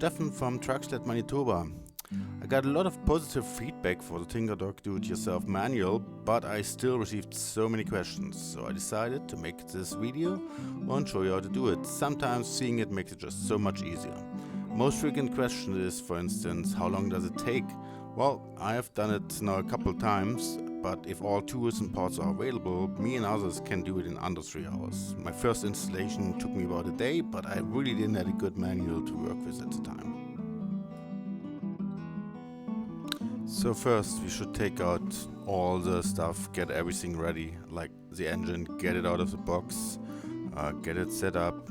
Steffen from Sled Manitoba. I got a lot of positive feedback for the TingerDog do-it-yourself manual, but I still received so many questions, so I decided to make this video and show you how to do it. Sometimes seeing it makes it just so much easier. Most frequent question is, for instance, how long does it take? Well, I have done it now a couple times, but if all tools and parts are available, me and others can do it in under 3 hours. My first installation took me about a day, but I really didn't have a good manual to work with at the time. So first we should take out all the stuff, get everything ready, like the engine, get it out of the box, get it set up.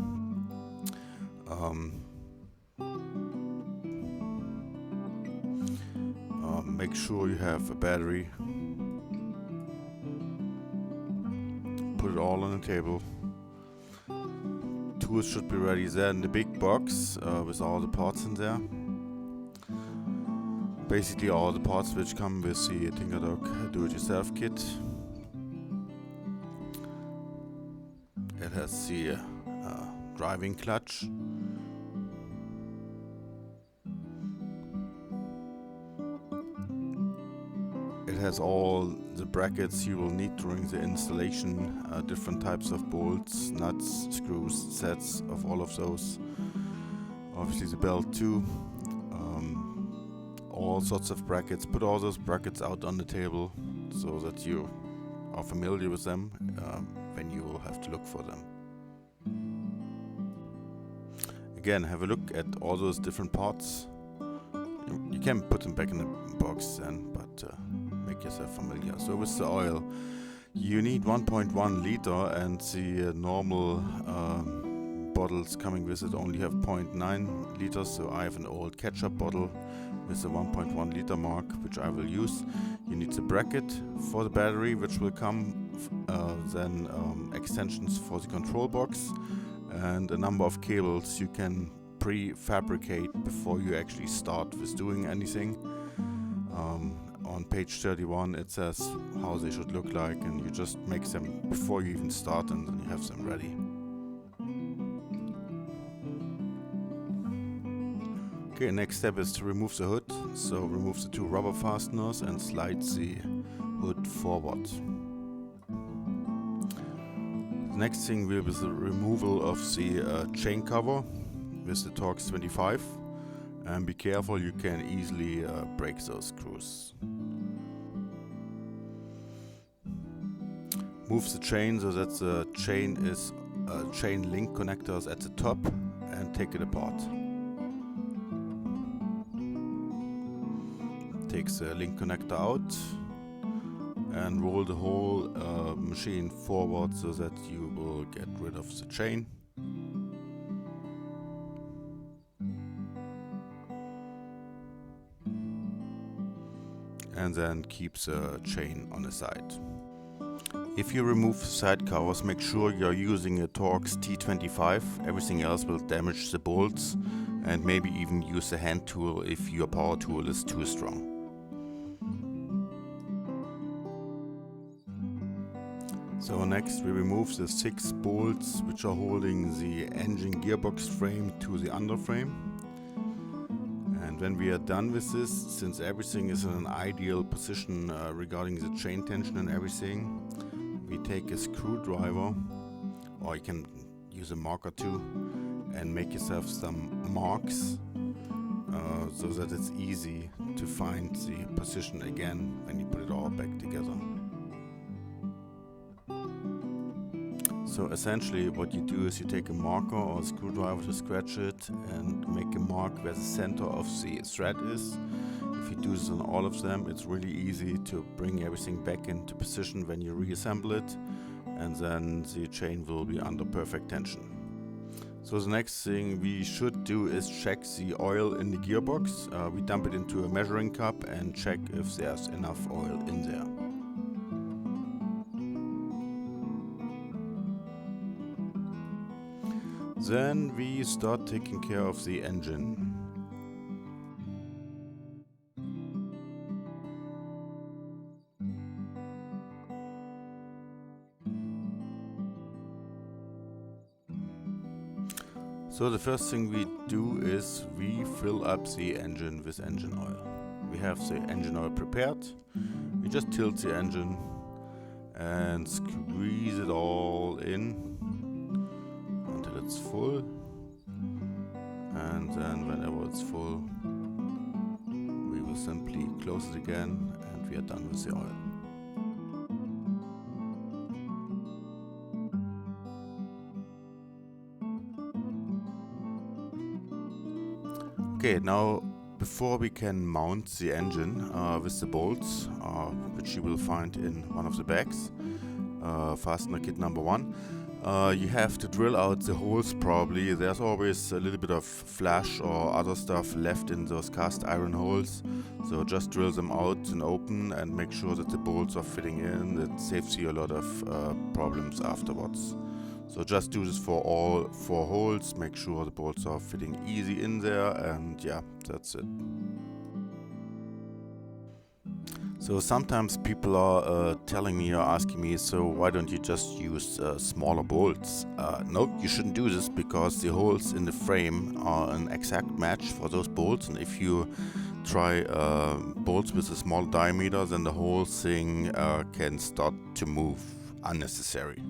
Make sure you have a battery. Put it all on the table. Tools should be ready there in the big box with all the parts in there. Basically all the parts which come with the TingerDog do-it-yourself kit. It has the driving clutch. It has all the brackets you will need during the installation, different types of bolts, nuts, screws, sets of all of those. Obviously the belt too. All sorts of brackets. Put all those brackets out on the table so that you are familiar with them when you will have to look for them. Again, have a look at all those different parts. You can put them back in the box then, but make yourself familiar. So with the oil, you need 1.1 liter, and the normal bottles coming with it only have 0.9 liters. So I have an old ketchup bottle with the 1.1 liter mark, which I will use. You need the bracket for the battery, which will come, then extensions for the control box, and a number of cables you can pre-fabricate before you actually start with doing anything. On page 31 it says how they should look like, and you just make them before you even start, and then you have them ready. Okay, next step is to remove the hood. So remove the 2 rubber fasteners and slide the hood forward. The next thing will be the removal of the chain cover with the Torx 25. And be careful, you can easily break those screws. Move the chain so that the chain is chain link connectors at the top, and take it apart. Take the link connector out and roll the whole machine forward so that you will get rid of the chain. And then keep the chain on the side. If you remove the side covers, make sure you're using a Torx T25. Everything else will damage the bolts, and maybe even use a hand tool if your power tool is too strong. So next we remove the 6 bolts which are holding the engine gearbox frame to the underframe. And when we are done with this, since everything is in an ideal position regarding the chain tension and everything, we take a screwdriver, or you can use a marker too, and make yourself some marks so that it's easy to find the position again when you put it all back together. So essentially what you do is you take a marker or a screwdriver to scratch it and make a mark where the center of the thread is. If you do this on all of them, it's really easy to bring everything back into position when you reassemble it, and then the chain will be under perfect tension. So the next thing we should do is check the oil in the gearbox. We dump it into a measuring cup and check if there's enough oil in there. Then we start taking care of the engine. So the first thing we do is we fill up the engine with engine oil. We have the engine oil prepared. We just tilt the engine and squeeze it all in until it's full. And then whenever it's full, we will simply close it again and we are done with the oil. Okay, now before we can mount the engine with the bolts, which you will find in one of the bags, fastener kit number 1, you have to drill out the holes probably. There's always a little bit of flash or other stuff left in those cast iron holes, so just drill them out and open and make sure that the bolts are fitting in. It saves you a lot of problems afterwards. So just do this for all 4 holes, make sure the bolts are fitting easy in there, and yeah, that's it. So sometimes people are telling me or asking me, so why don't you just use smaller bolts? No, you shouldn't do this because the holes in the frame are an exact match for those bolts, and if you try bolts with a small diameter, then the whole thing can start to move unnecessary.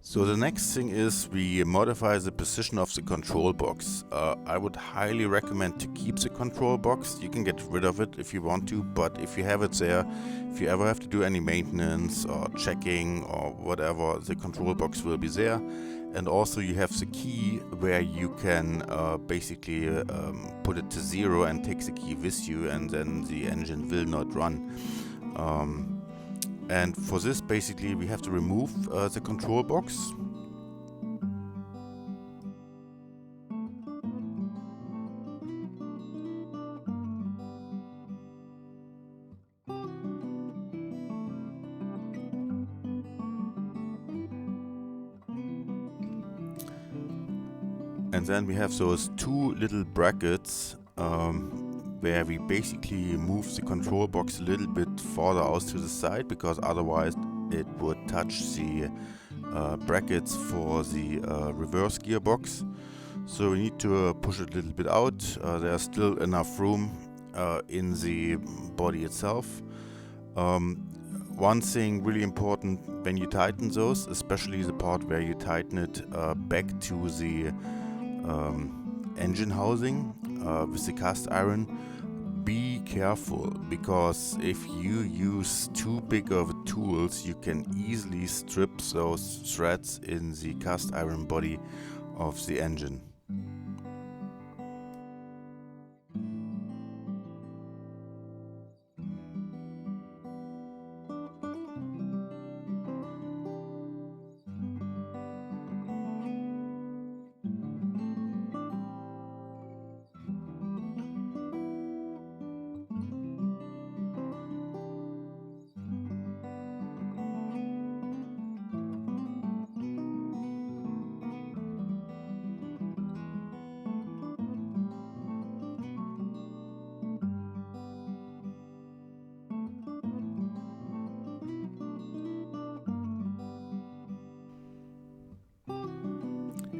So the next thing is we modify the position of the control box. I would highly recommend to keep the control box. You can get rid of it if you want to, but if you have it there, if you ever have to do any maintenance or checking or whatever, the control box will be there. And also you have the key where you can basically put it to 0 and take the key with you, and then the engine will not run. And for this, basically, we have to remove the control box. And then we have those 2 little brackets where we basically move the control box a little bit further out to the side, because otherwise it would touch the brackets for the reverse gearbox. So we need to push it a little bit out. There's still enough room in the body itself. One thing really important when you tighten those, especially the part where you tighten it back to the engine housing with the cast iron, be careful, because if you use too big of tools, you can easily strip those threads in the cast iron body of the engine.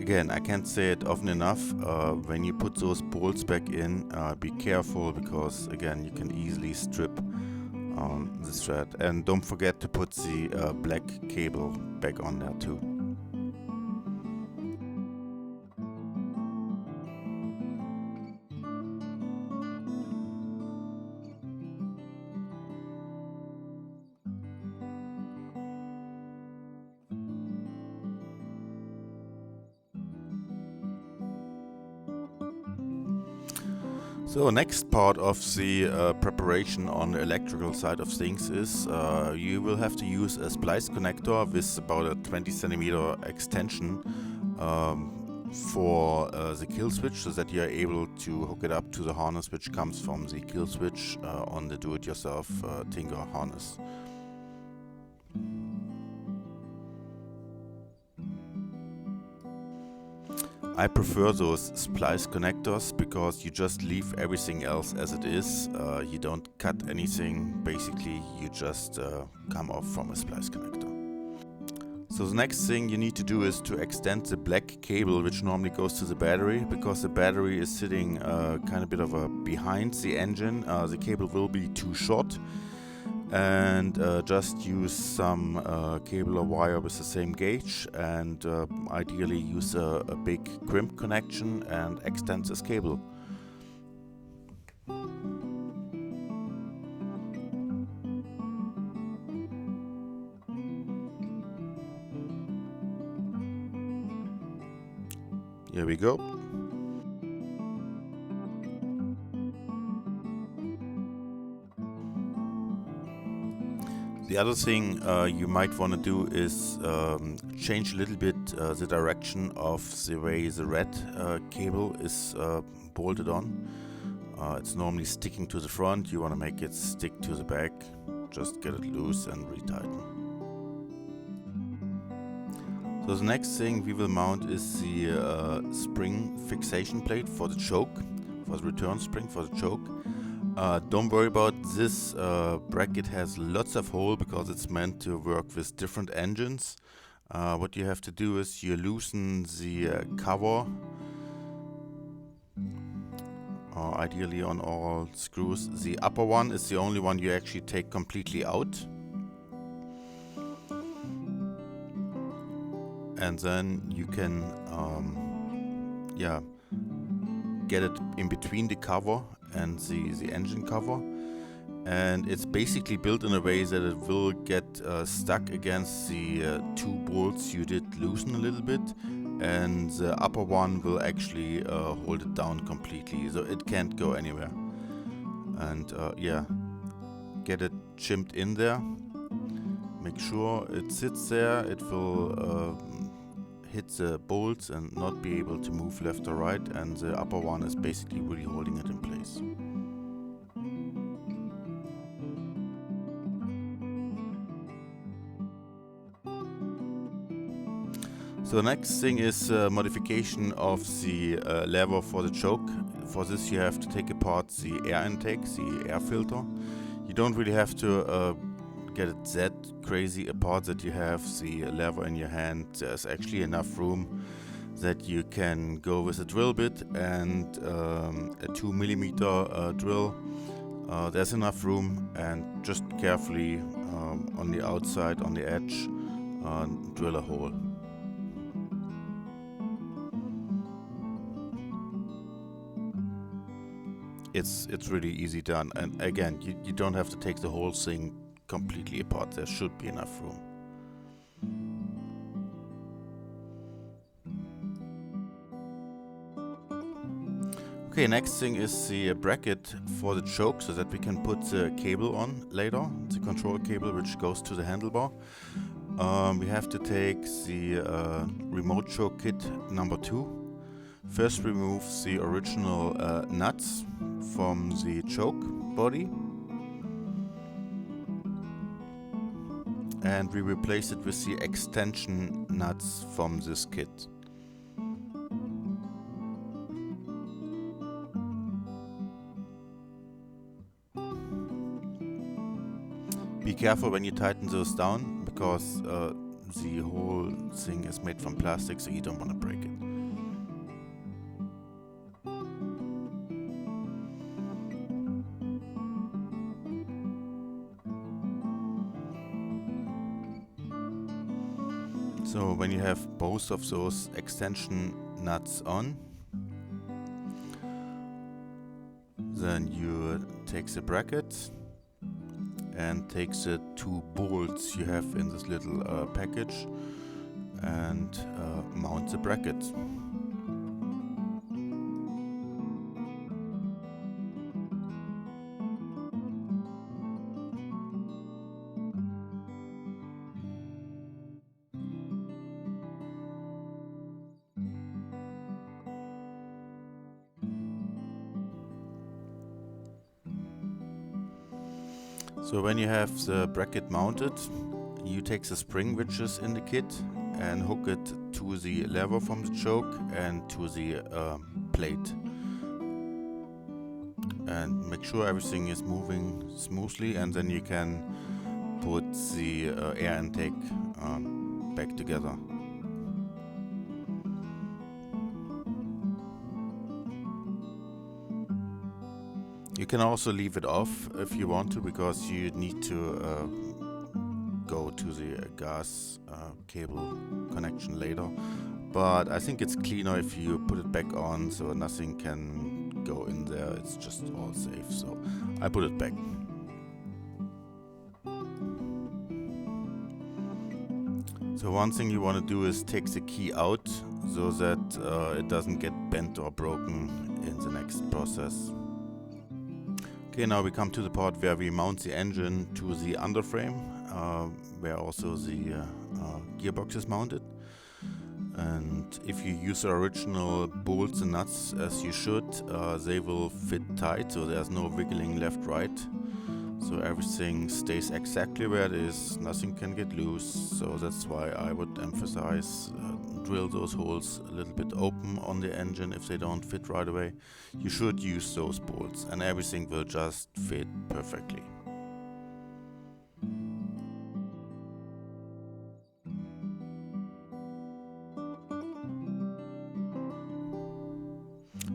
Again, I can't say it often enough, when you put those bolts back in, be careful, because again, you can easily strip the thread. And don't forget to put the black cable back on there too. So next part of the preparation on the electrical side of things is you will have to use a splice connector with about a 20 centimeter extension for the kill switch, so that you are able to hook it up to the harness which comes from the kill switch on the do-it-yourself Tinger harness. I prefer those splice connectors because you just leave everything else as it is. You don't cut anything, basically you just come off from a splice connector. So the next thing you need to do is to extend the black cable which normally goes to the battery, because the battery is sitting kind of bit of behind the engine. The cable will be too short, and just use some cable or wire with the same gauge, and ideally use a big crimp connection and extend this cable. Here we go. The other thing you might want to do is change a little bit the direction of the way the red cable is bolted on. It's normally sticking to the front. You want to make it stick to the back. Just get it loose and retighten. So the next thing we will mount is the spring fixation plate for the choke, for the return spring for the choke. Don't worry about this bracket, has lots of hole because it's meant to work with different engines. What you have to do is you loosen the cover, ideally on all screws. The upper one is the only one you actually take completely out. And then you can get it in between the cover and the engine cover, and it's basically built in a way that it will get stuck against the two bolts you did loosen a little bit, and the upper one will actually hold it down completely, so it can't go anywhere. And get it chimped in there. Make sure it sits there. It will hit the bolts and not be able to move left or right, and the upper one is basically really holding it in place. So the next thing is modification of the lever for the choke. For this you have to take apart the air intake, the air filter. You don't really have to get it that crazy apart that you have the lever in your hand. There's actually enough room that you can go with a drill bit and a 2mm drill. There's enough room, and just carefully on the outside, on the edge, drill a hole. It's really easy done, and again, you don't have to take the whole thing completely apart. There should be enough room. Okay, next thing is the bracket for the choke, so that we can put the cable on later, the control cable which goes to the handlebar. We have to take the remote choke kit number 2. First remove the original nuts from the choke body, and we replace it with the extension nuts from this kit. Be careful when you tighten those down, because the whole thing is made from plastic, so you don't want to break it. So when you have both of those extension nuts on, then you take the bracket and take the 2 bolts you have in this little package and mount the bracket. So when you have the bracket mounted, you take the spring which is in the kit and hook it to the lever from the choke and to the plate. And make sure everything is moving smoothly, and then you can put the air intake back together. You can also leave it off if you want to, because you need to go to the gas cable connection later. But I think it's cleaner if you put it back on, so nothing can go in there. It's just all safe, so I put it back. So one thing you want to do is take the key out so that it doesn't get bent or broken in the next process. Okay, now we come to the part where we mount the engine to the underframe, where also the gearbox is mounted. And if you use the original bolts and nuts as you should, they will fit tight, so there's no wiggling left, right. So everything stays exactly where it is, nothing can get loose. So that's why I would emphasize drill those holes a little bit open on the engine if they don't fit right away. You should use those bolts and everything will just fit perfectly.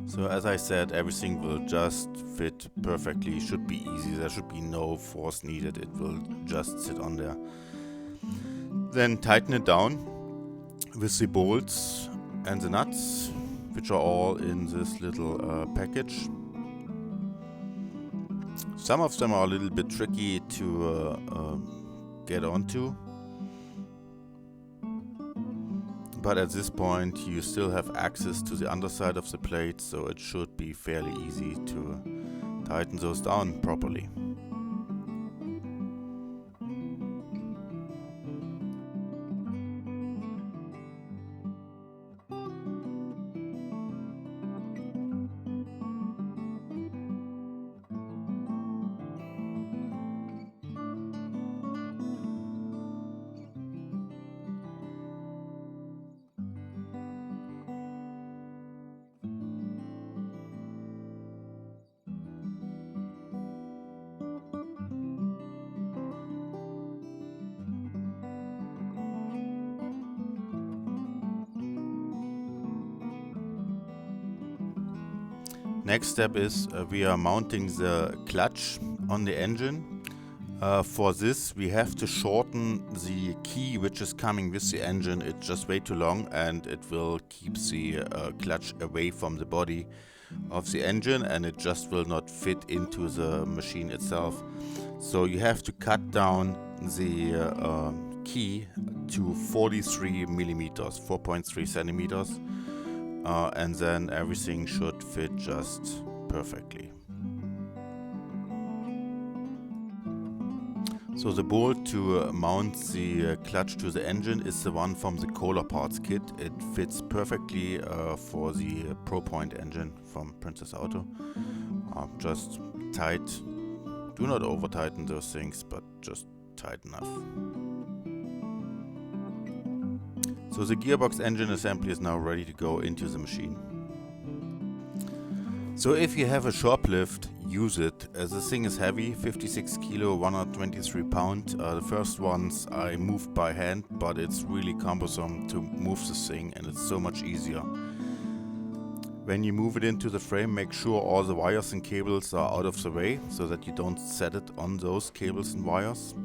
So as I said, everything will just fit perfectly. It should be easy. There should be no force needed. It will just sit on there. Then tighten it down with the bolts and the nuts, which are all in this little package. Some of them are a little bit tricky to get onto. But at this point you still have access to the underside of the plate, so it should be fairly easy to tighten those down properly. Next step is we are mounting the clutch on the engine. For this we have to shorten the key which is coming with the engine. It's just way too long and it will keep the clutch away from the body of the engine and it just will not fit into the machine itself. So you have to cut down the key to 43 millimeters, 4.3 centimeters. And then everything should fit just perfectly. So the bolt to mount the clutch to the engine is the one from the Kohler parts kit. It fits perfectly for the ProPoint engine from Princess Auto. Just tight. Do not over tighten those things, but just tight enough. So the gearbox engine assembly is now ready to go into the machine. So if you have a shop lift, use it. The thing is heavy, 56 kilo, 123 pound. The first ones I moved by hand, but it's really cumbersome to move this thing and it's so much easier. When you move it into the frame, make sure all the wires and cables are out of the way so that you don't set it on those cables and wires.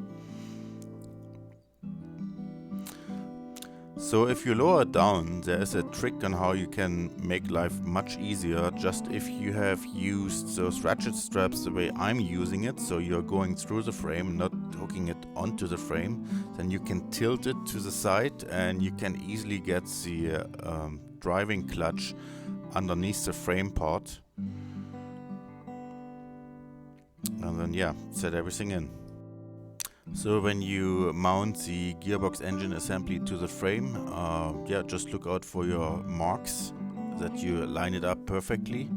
So if you lower it down, there is a trick on how you can make life much easier. Just if you have used those ratchet straps the way I'm using it, so you're going through the frame, not hooking it onto the frame, then you can tilt it to the side and you can easily get the driving clutch underneath the frame part. And then yeah, set everything in. So when you mount the gearbox engine assembly to the frame, just look out for your marks, that you line it up perfectly,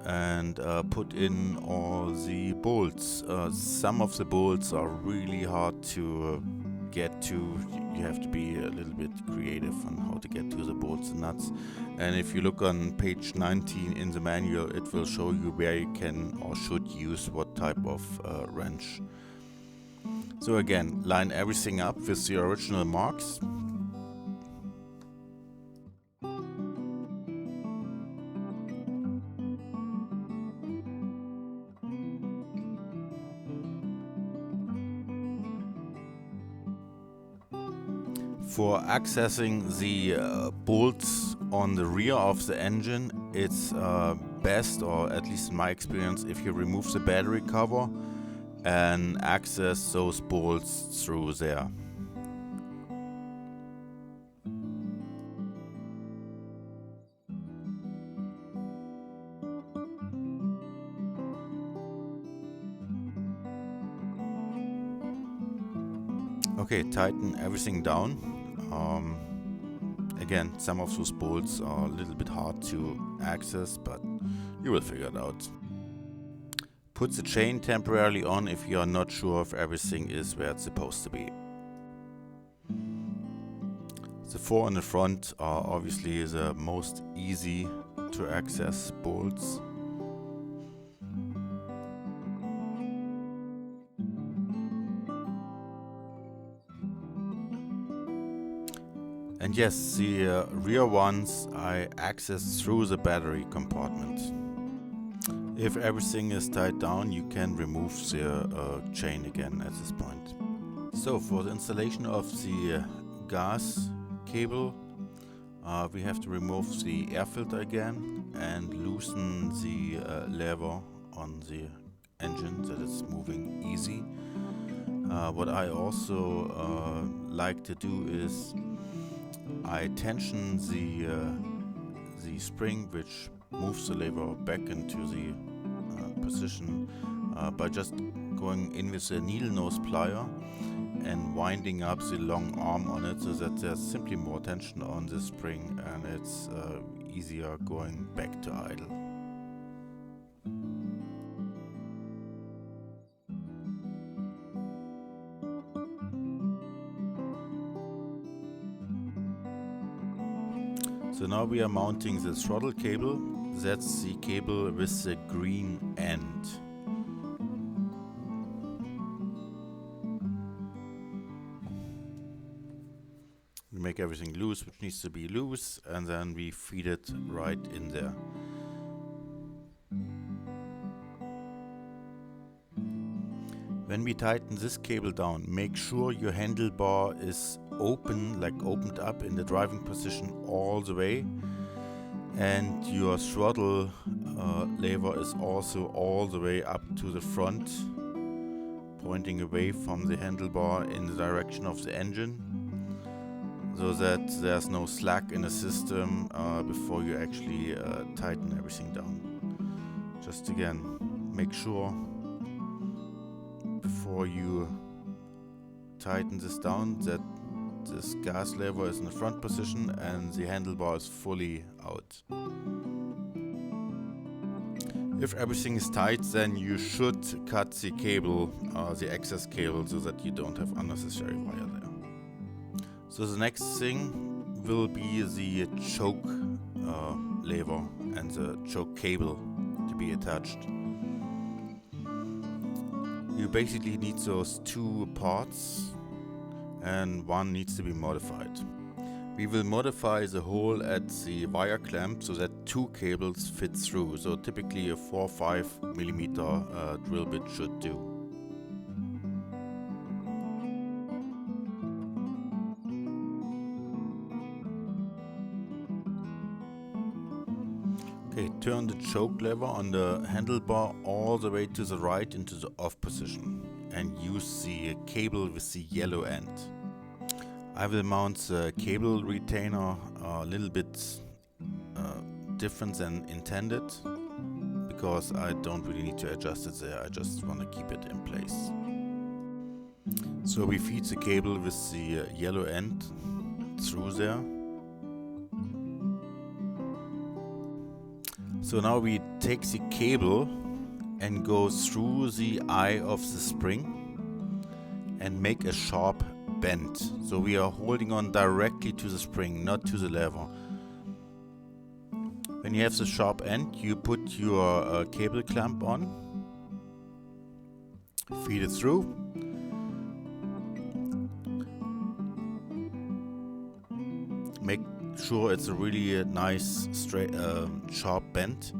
and put in all the bolts. Some of the bolts are really hard to get to. You have to be a little bit creative on how to get to the bolts and nuts. And if you look on page 19 in the manual, it will show you where you can or should use what type of wrench. So again, line everything up with the original marks. For accessing the bolts on the rear of the engine, it's best, or at least in my experience, if you remove the battery cover and access those bolts through there. Okay, tighten everything down. Again, some of those bolts are a little bit hard to access, but you will figure it out. Put the chain temporarily on if you are not sure if everything is where it's supposed to be. The four in the front are obviously the most easy to access bolts. And yes, the rear ones I access through the battery compartment. If everything is tied down, you can remove the chain again at this point. So for the installation of the gas cable, we have to remove the air filter again and loosen the lever on the engine so that it's moving easy. What I also like to do is I tension the spring, which moves the lever back into the position by just going in with a needle nose plier and winding up the long arm on it, so that there's simply more tension on the spring and it's easier going back to idle. So now we are mounting the throttle cable. That's the cable with the green end. We make everything loose, which needs to be loose, and then we feed it right in there. When we tighten this cable down, make sure your handlebar is open, like opened up in the driving position all the way, and your throttle lever is also all the way up to the front, pointing away from the handlebar in the direction of the engine, so that there's no slack in the system before you actually tighten everything down. Just again, make sure before you tighten this down that this gas lever is in the front position and the handlebar is fully out. If everything is tight, then you should cut the cable, the excess cable, so that you don't have unnecessary wire there. So the next thing will be the choke lever and the choke cable to be attached. You basically need those two parts, and one needs to be modified. We will modify the hole at the wire clamp so that two cables fit through. So typically a 4 or 5 millimeter drill bit should do. Okay, turn the choke lever on the handlebar all the way to the right into the off position and use the cable with the yellow end. I will mount the cable retainer a little bit different than intended, because I don't really need to adjust it there, I just want to keep it in place. So we feed the cable with the yellow end through there. So now we take the cable and go through the eye of the spring and make a sharp bend. So we are holding on directly to the spring, not to the lever. When you have the sharp end, you put your cable clamp on, feed it through, sure it's a really nice straight sharp bend,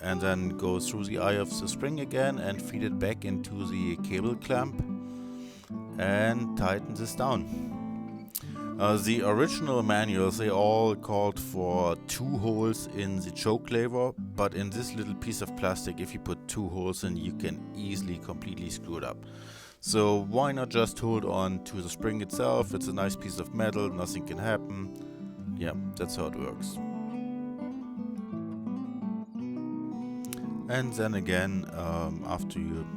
and then go through the eye of the spring again and feed it back into the cable clamp and tighten this down. The original manuals, they all called for 2 holes in the choke lever, but in this little piece of plastic, if you put 2 holes in, you can easily completely screw it up. So why not just hold on to the spring itself? It's a nice piece of metal, nothing can happen. Yeah, that's how it works. And then again, after you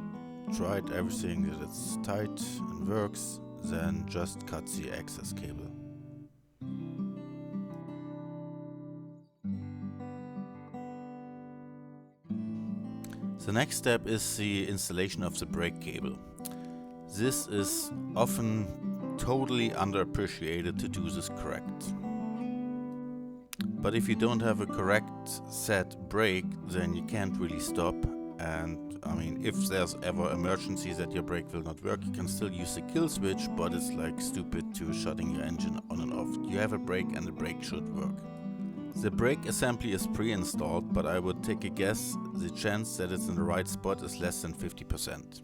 tried everything that it's tight and works, then just cut the excess cable. The next step is the installation of the brake cable. This is often totally underappreciated to do this correct. But if you don't have a correct set brake, then you can't really stop. And I mean, if there's ever emergency that your brake will not work, you can still use the kill switch, but it's like stupid to shutting your engine on and off. You have a brake and the brake should work. The brake assembly is pre-installed, but I would take a guess the chance that it's in the right spot is less than 50%.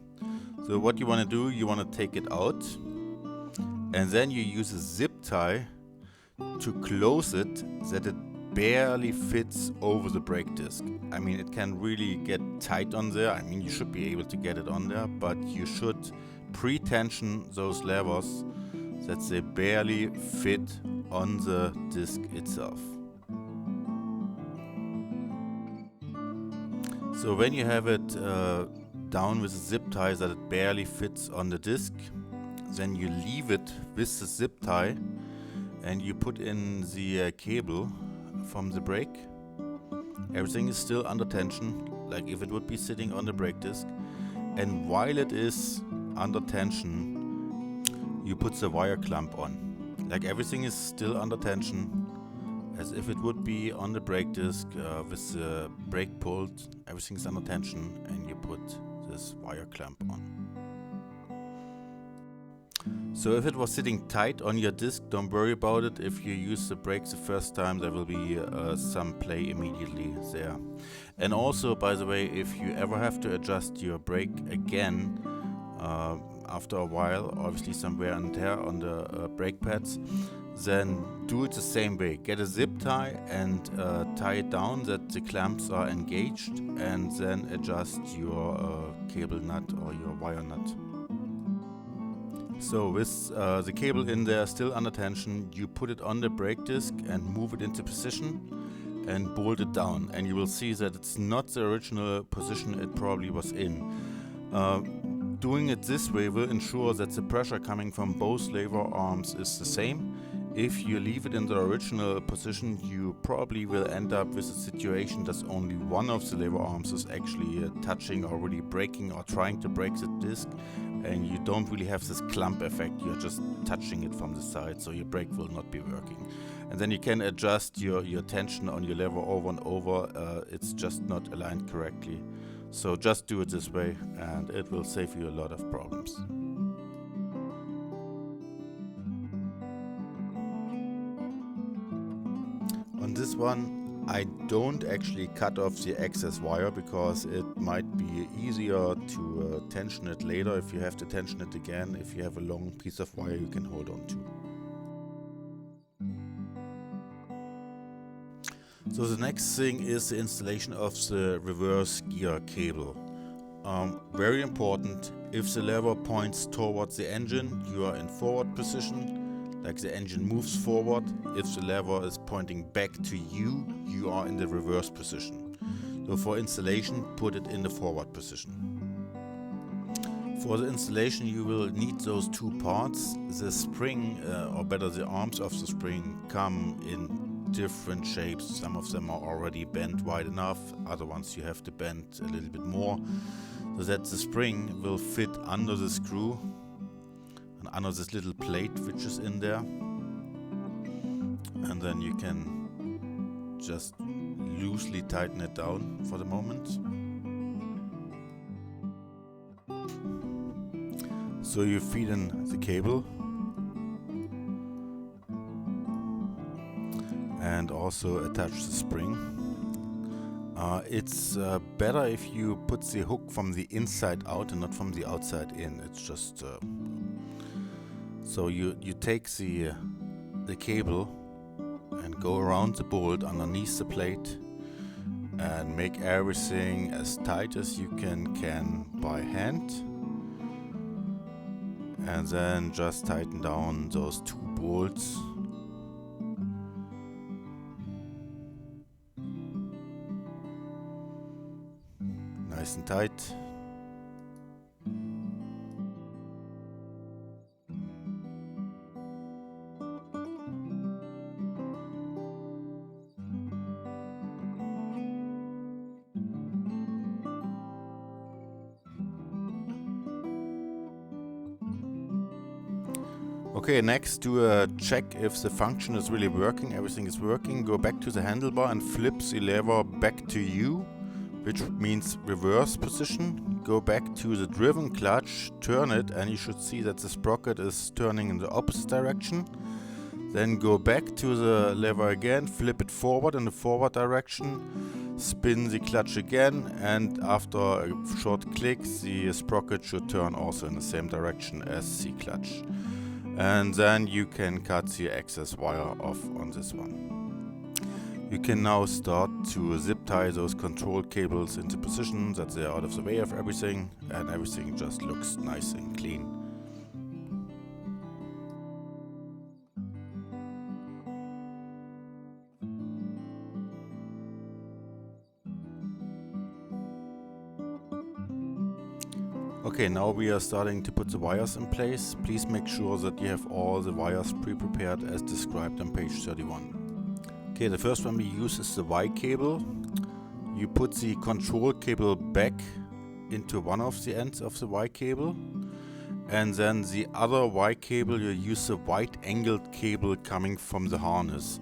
So what you want to do, you want to take it out, and then you use a zip tie to close it that it barely fits over the brake disc. I mean, it can really get tight on there. I mean, you should be able to get it on there, but you should pre-tension those levers that they barely fit on the disc itself. So when you have it down with a zip tie that it barely fits on the disc, then you leave it with the zip tie and you put in the cable from the brake. Everything is still under tension, like if it would be sitting on the brake disc. And while it is under tension, you put the wire clamp on. Like everything is still under tension, as if it would be on the brake disc with the brake pulled. Everything's under tension, and you put this wire clamp on. So if it was sitting tight on your disc, don't worry about it. If you use the brakes the first time, there will be some play immediately there. And also, by the way, if you ever have to adjust your brake again after a while, obviously some wear and tear on the brake pads, then do it the same way. Get a zip tie and tie it down that the clamps are engaged, and then adjust your cable nut or your wire nut. So with the cable in there still under tension, you put it on the brake disc and move it into position and bolt it down, and you will see that it's not the original position it probably was in. Doing it this way will ensure that the pressure coming from both lever arms is the same. If you leave it in the original position, you probably will end up with a situation that only one of the lever arms is actually touching or really braking or trying to brake the disc, and you don't really have this clamp effect. You're just touching it from the side, so your brake will not be working. And then you can adjust your tension on your lever over and over. It's just not aligned correctly. So just do it this way, and it will save you a lot of problems. On this one, I don't actually cut off the excess wire because it might be easier to tension it later if you have to tension it again, if you have a long piece of wire you can hold on to. So the next thing is the installation of the reverse gear cable. Very important, if the lever points towards the engine, you are in forward position, like the engine moves forward. If the lever is pointing back to you, you are in the reverse position. So for installation, put it in the forward position. For the installation, you will need those 2 parts. The spring, or better the arms of the spring, come in different shapes. Some of them are already bent wide enough, other ones you have to bend a little bit more, so that the spring will fit under the screw and under this little plate which is in there. And then you can just loosely tighten it down for the moment. So you feed in the cable, and also attach the spring. It's better if you put the hook from the inside out and not from the outside in. It's just so you take the cable and go around the bolt underneath the plate and make everything as tight as you can by hand, and then just tighten down those two bolts. Nice and tight. Okay, next to check if the function is really working, everything is working, go back to the handlebar and flip the lever back to U, which means reverse position. Go back to the driven clutch, turn it, and you should see that the sprocket is turning in the opposite direction. Then go back to the lever again, flip it forward in the forward direction, spin the clutch again, and after a short click the sprocket should turn also in the same direction as the clutch. And then you can cut the excess wire off on this one. You can now start to zip tie those control cables into position that they are out of the way of everything, and everything just looks nice and clean. Okay, now we are starting to put the wires in place. Please make sure that you have all the wires pre-prepared as described on page 31. Okay, the first one we use is the Y cable. You put the control cable back into one of the ends of the Y cable, and then the other Y cable you use the white angled cable coming from the harness.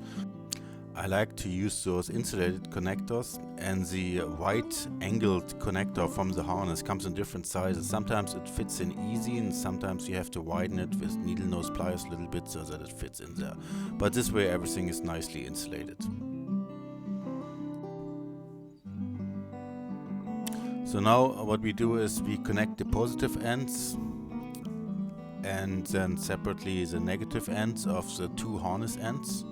I like to use those insulated connectors, and the white angled connector from the harness comes in different sizes. Sometimes it fits in easy, and sometimes you have to widen it with needle nose pliers a little bit so that it fits in there. But this way everything is nicely insulated. So now what we do is we connect the positive ends and then separately the negative ends of the two harness ends.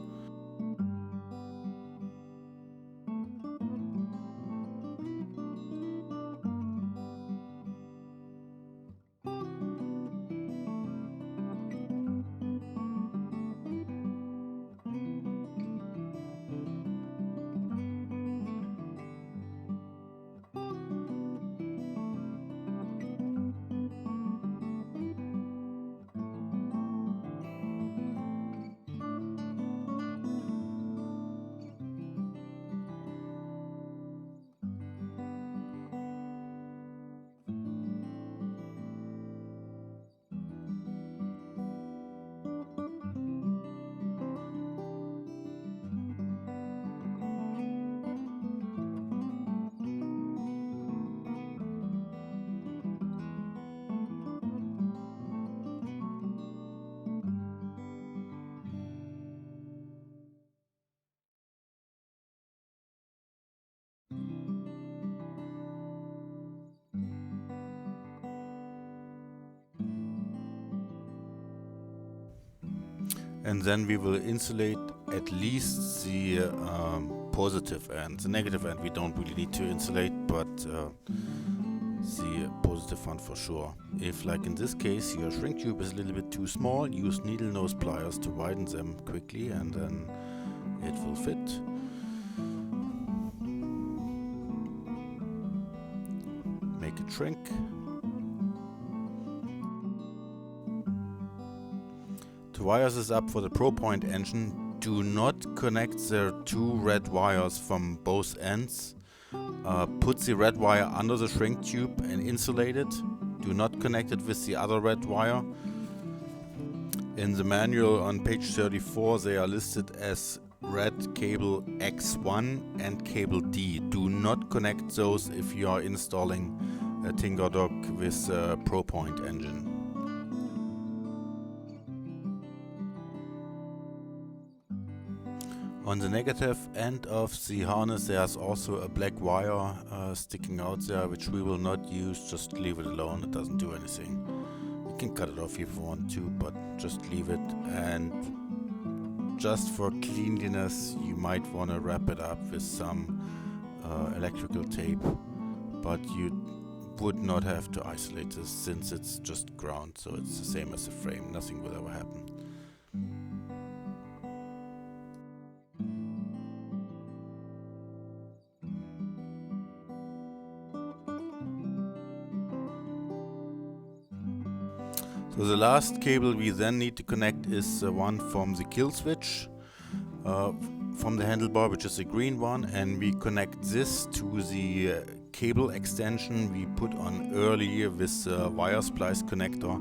And then we will insulate at least the positive end. The negative end we don't really need to insulate, but the positive one for sure. If, like in this case, your shrink tube is a little bit too small, use needle nose pliers to widen them quickly, and then it will fit. Make it shrink. To wire this up for the ProPoint engine, do not connect the two red wires from both ends. Put the red wire under the shrink tube and insulate it. Do not connect it with the other red wire. In the manual on page 34 they are listed as red cable X1 and cable D. Do not connect those if you are installing a TingerDog with a ProPoint engine. On the negative end of the harness there's also a black wire sticking out there, which we will not use. Just leave it alone, it doesn't do anything. You can cut it off if you want to, but just leave it. And just for cleanliness you might want to wrap it up with some electrical tape, but you would not have to isolate this since it's just ground, so it's the same as the frame, nothing will ever happen. So the last cable we then need to connect is the one from the kill switch from the handlebar, which is the green one, and we connect this to the cable extension we put on earlier with the wire splice connector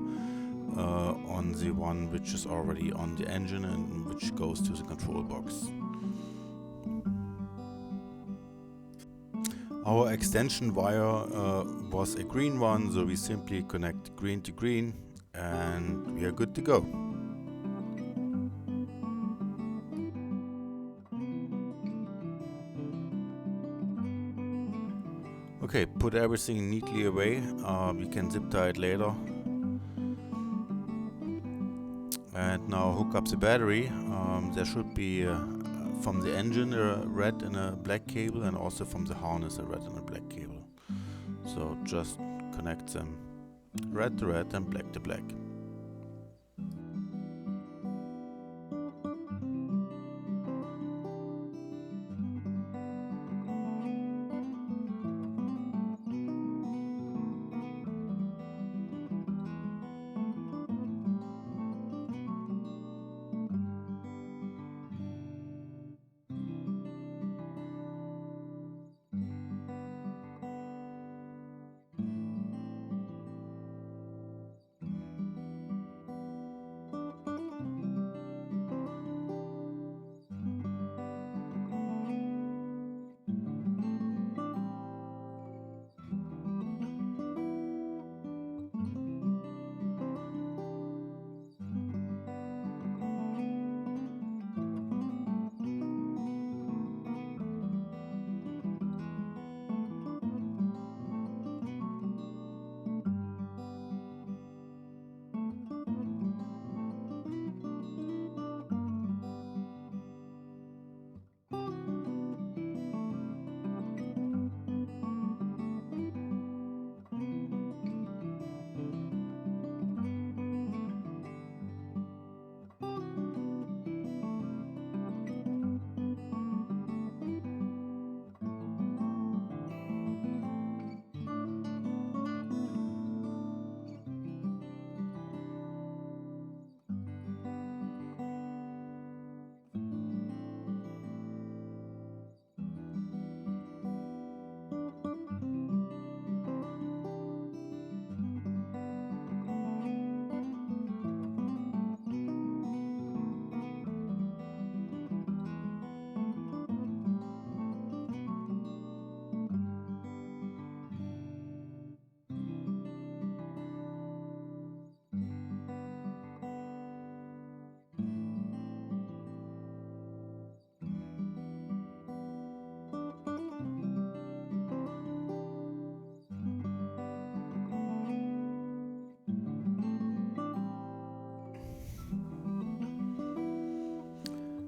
on the one which is already on the engine and which goes to the control box. Our extension wire was a green one, so we simply connect green to green and we are good to go. Okay, put everything neatly away. We can zip tie it later. And now hook up the battery. There should be from the engine a red and a black cable, and also from the harness a red and a black cable. So just connect them red to red and black to black.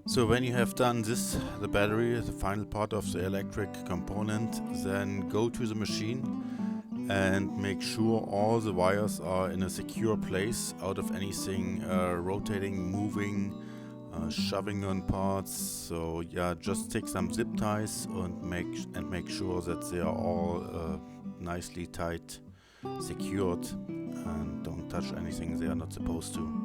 So when you have done this, the battery, the final part of the electric component, then go to the machine and make sure all the wires are in a secure place, out of anything rotating, moving, shoving on parts. So yeah, just take some zip ties and make sure that they are all nicely tight, secured, and don't touch anything they are not supposed to.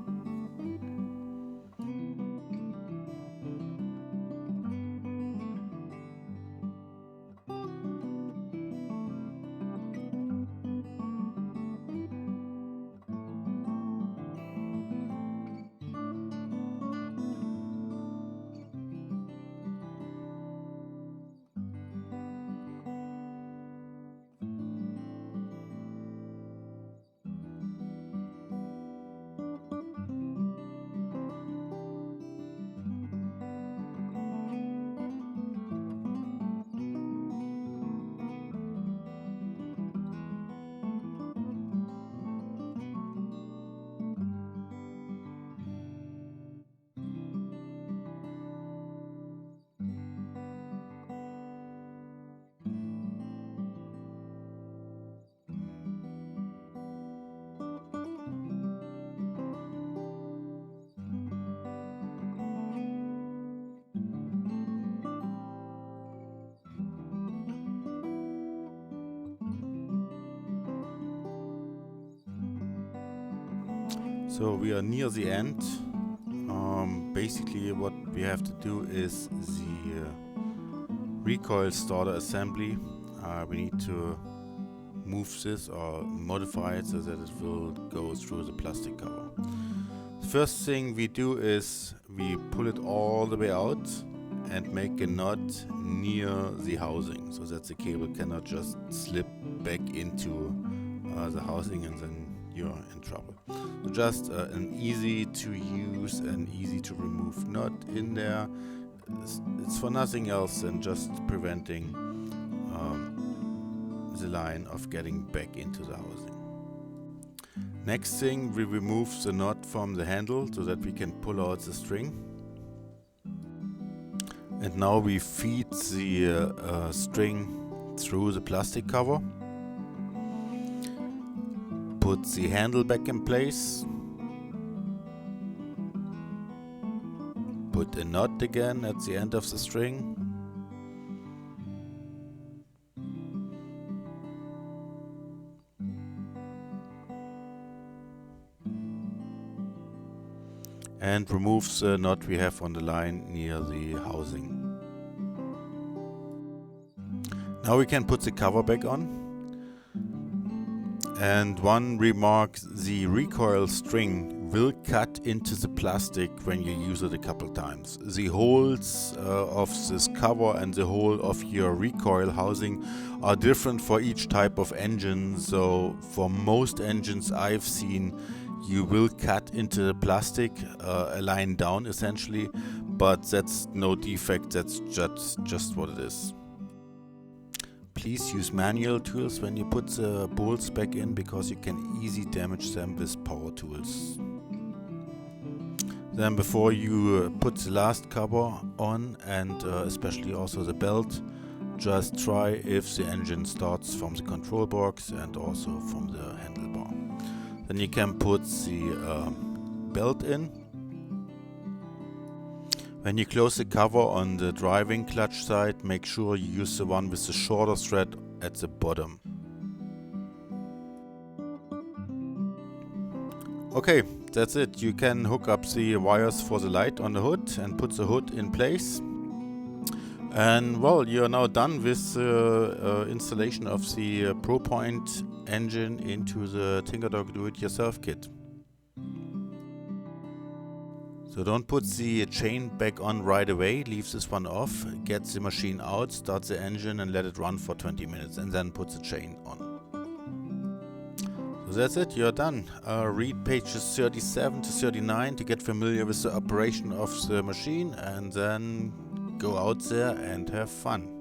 So we are near the end. Basically what we have to do is the recoil starter assembly. We need to move this or modify it so that it will go through the plastic cover. The first thing we do is we pull it all the way out and make a knot near the housing so that the cable cannot just slip back into the housing and then you're in trouble. So just an easy to use and easy to remove knot in there. It's for nothing else than just preventing the line of getting back into the housing. Next thing, we remove the knot from the handle so that we can pull out the string. And now we feed the string through the plastic cover. Put the handle back in place. Put a knot again at the end of the string. And remove the knot we have on the line near the housing. Now we can put the cover back on. And one remark, the recoil string will cut into the plastic when you use it a couple times. The holes of this cover and the hole of your recoil housing are different for each type of engine. So for most engines I've seen, you will cut into the plastic a line down essentially, but that's no defect, that's just what it is. Please use manual tools when you put the bolts back in because you can easily damage them with power tools. Then before you put the last cover on and especially also the belt, just try if the engine starts from the control box and also from the handlebar. Then you can put the belt in. When you close the cover on the driving clutch side, make sure you use the one with the shorter thread at the bottom. Okay, that's it. You can hook up the wires for the light on the hood and put the hood in place. And well, you are now done with the installation of the ProPoint engine into the TingerDog do-it-yourself kit. So don't put the chain back on right away, leave this one off, get the machine out, start the engine and let it run for 20 minutes and then put the chain on. So that's it, you're done. Read pages 37 to 39 to get familiar with the operation of the machine and then go out there and have fun.